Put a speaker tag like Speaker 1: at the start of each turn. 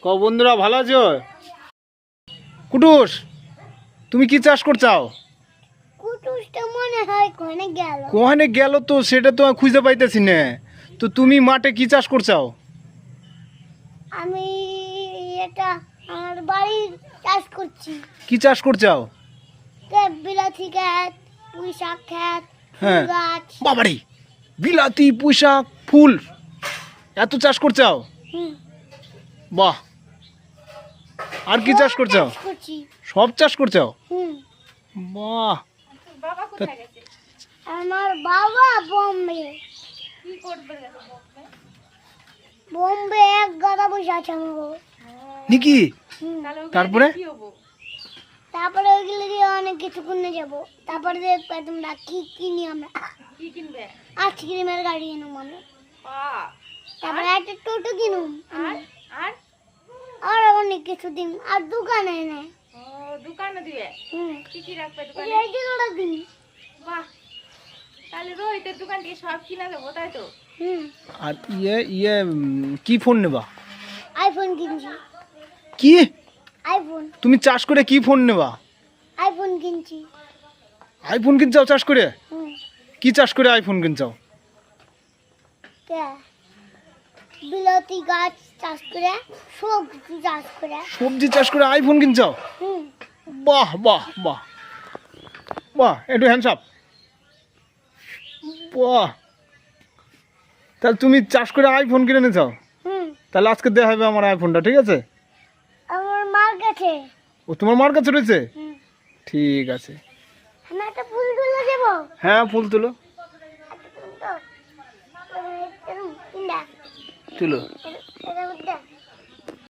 Speaker 1: বন্ধুরা ভালো আছো? কুটুস, তুমি কি চাষ করছাও?
Speaker 2: কুটুসটা মনে হয়
Speaker 1: কোহানে গেল তো সেটা তো খুঁজে পাইতেছি না। তো তুমি মাঠে কি চাষ করছাও?
Speaker 2: আমি এটা আমার বাড়ির চাষ করছি।
Speaker 1: কি চাষ করছাও?
Speaker 2: বিলাতি ক্ষেত, পুঁই শাক ক্ষেত,
Speaker 1: হ্যাঁ।
Speaker 2: ফুল গাছ।
Speaker 1: বাবারে, বিলাতি, পুঁই শাক, ফুল, এত চাষ করছাও?
Speaker 2: হুম।
Speaker 1: বাহ। আর কি চাষ করছাও?
Speaker 2: করছি।
Speaker 1: সব চাষ করছাও?
Speaker 2: হুম।
Speaker 1: বাহ।
Speaker 2: আমার বাবা বোম্বে।
Speaker 3: কি করবে
Speaker 2: বোম্বে এক গাদা বসে আছে আমার বাবা।
Speaker 1: নাকি?
Speaker 2: হুম।
Speaker 1: তারপরে?
Speaker 3: কি হবো?
Speaker 2: তারপরে ওইগুলো দিয়ে অনেক কিছু কিনে যাবো। তারপরে দেখবে তোমরা কি কিনি আমরা।
Speaker 3: কি কিনবে?
Speaker 2: আইসক্রিমের গাড়ি কিনুম আমরা।
Speaker 3: বাহ।
Speaker 2: তারপরে একটা টোটো কিনুম।
Speaker 3: আর আর
Speaker 2: আর অনেক কিছু দিন আর দোকানে নেই।
Speaker 3: ও, দোকানে দিবে?
Speaker 2: হুম।
Speaker 3: কি কি রাখবে দোকানে?
Speaker 2: এই যে ওরা দিন।
Speaker 3: বাহ, তাহলে রোহিতের দোকান থেকে সব কিনা দেবো, তাই তো?
Speaker 2: হুম।
Speaker 1: আর কি ফোন নেবা?
Speaker 2: আইফোন কিনছি।
Speaker 1: কি?
Speaker 2: আইফোন।
Speaker 1: তুমি চাষ করে কি ফোন নেবা?
Speaker 2: আইফোন কিনছি।
Speaker 1: আইফোন কিনছাও চাষ করে?
Speaker 2: হুম।
Speaker 1: কি চাষ করে আইফোন কিনছাও?
Speaker 2: কে? বিলাতি গাছ চাষ করে, সবজি চাষ করে।
Speaker 1: সবজি চাষ করে আইফোন কিনছাও?
Speaker 2: হুম।
Speaker 1: বাহ বাহ বাহ বাহ, একটু হ্যান্ডস আপ। বাহ, তাহলে তুমি চাষ করে আইফোন কিনে নিছাও?
Speaker 2: হুম।
Speaker 1: তাহলে আজকে দেওয়া হবে আমার আইফোনটা, ঠিক আছে?
Speaker 2: আমার মার কাছে।
Speaker 1: ও তোমার মার কাছে রয়েছে?
Speaker 2: হুম।
Speaker 1: ঠিক আছে।
Speaker 2: আমি একটা ফুল তুলে দেবো।
Speaker 1: হ্যাঁ, ফুল তুলো।
Speaker 2: একটা ফুল তো। এরকম তিনটা।
Speaker 1: তুলো।